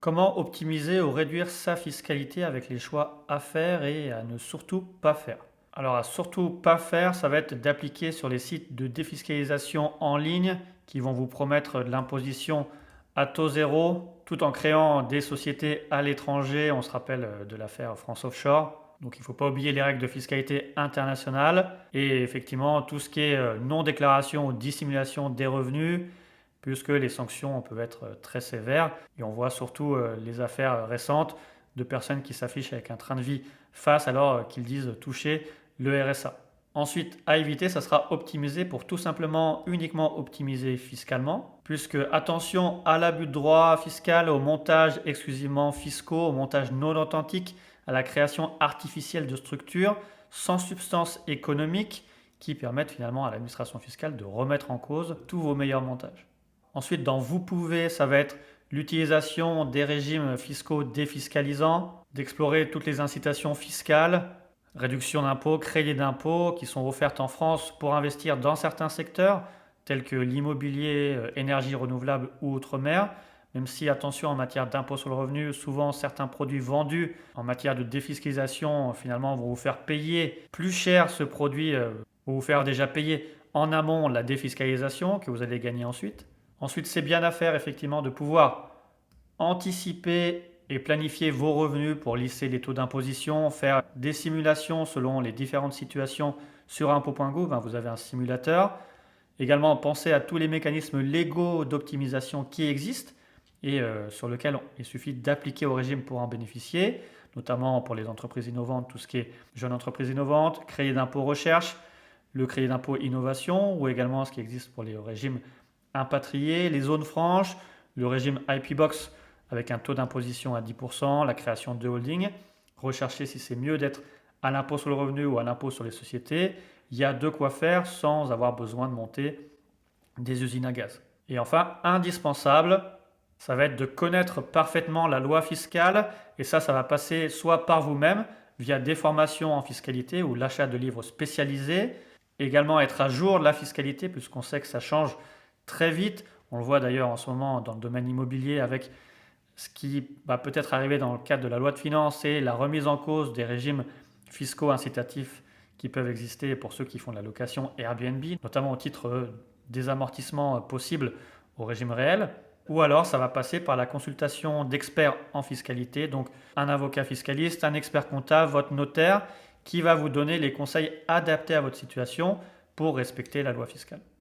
Comment optimiser ou réduire sa fiscalité avec les choix à faire et à ne surtout pas faire? Alors à surtout pas faire, ça va être d'appliquer sur les sites de défiscalisation en ligne qui vont vous promettre de l'imposition à taux zéro tout en créant des sociétés à l'étranger. On se rappelle de l'affaire France Offshore. Donc il ne faut pas oublier les règles de fiscalité internationale et effectivement tout ce qui est non-déclaration ou dissimulation des revenus, puisque les sanctions peuvent être très sévères. Et on voit surtout les affaires récentes de personnes qui s'affichent avec un train de vie face alors qu'ils disent toucher le RSA. Ensuite, à éviter, ça sera optimiser pour tout simplement uniquement optimiser fiscalement, puisque attention à l'abus de droit fiscal, au montage exclusivement fiscaux, au montage non authentique, à la création artificielle de structures sans substance économique qui permettent finalement à l'administration fiscale de remettre en cause tous vos meilleurs montages. Ensuite, dans vous pouvez, ça va être l'utilisation des régimes fiscaux défiscalisants, d'explorer toutes les incitations fiscales, réduction d'impôts, crédits d'impôts qui sont offertes en France pour investir dans certains secteurs tels que l'immobilier, énergie renouvelable ou outre-mer. Même si, attention, en matière d'impôt sur le revenu, souvent certains produits vendus en matière de défiscalisation, finalement, vont vous faire payer plus cher ce produit, vont vous faire déjà payer en amont la défiscalisation que vous allez gagner ensuite. Ensuite, c'est bien à faire effectivement de pouvoir anticiper et planifier vos revenus pour lisser les taux d'imposition, faire des simulations selon les différentes situations sur impôt.gouv. Vous avez un simulateur. Également, pensez à tous les mécanismes légaux d'optimisation qui existent et sur lesquels il suffit d'appliquer au régime pour en bénéficier, notamment pour les entreprises innovantes, tout ce qui est jeune entreprise innovante, crédit d'impôt recherche, le crédit d'impôt innovation ou également ce qui existe pour les régimes impatriés, les zones franches, le régime IP Box avec un taux d'imposition à 10%, la création de holding. Recherchez si c'est mieux d'être à l'impôt sur le revenu ou à l'impôt sur les sociétés. Il y a de quoi faire sans avoir besoin de monter des usines à gaz. Et enfin, indispensable, ça va être de connaître parfaitement la loi fiscale. Et ça va passer soit par vous-même, via des formations en fiscalité ou l'achat de livres spécialisés. Également être à jour de la fiscalité, puisqu'on sait que ça change très vite. On le voit d'ailleurs en ce moment dans le domaine immobilier avec ce qui va peut-être arriver dans le cadre de la loi de finances et la remise en cause des régimes fiscaux incitatifs qui peuvent exister pour ceux qui font de la location Airbnb, notamment au titre des amortissements possibles au régime réel. Ou alors ça va passer par la consultation d'experts en fiscalité, donc un avocat fiscaliste, un expert comptable, votre notaire, qui va vous donner les conseils adaptés à votre situation pour respecter la loi fiscale.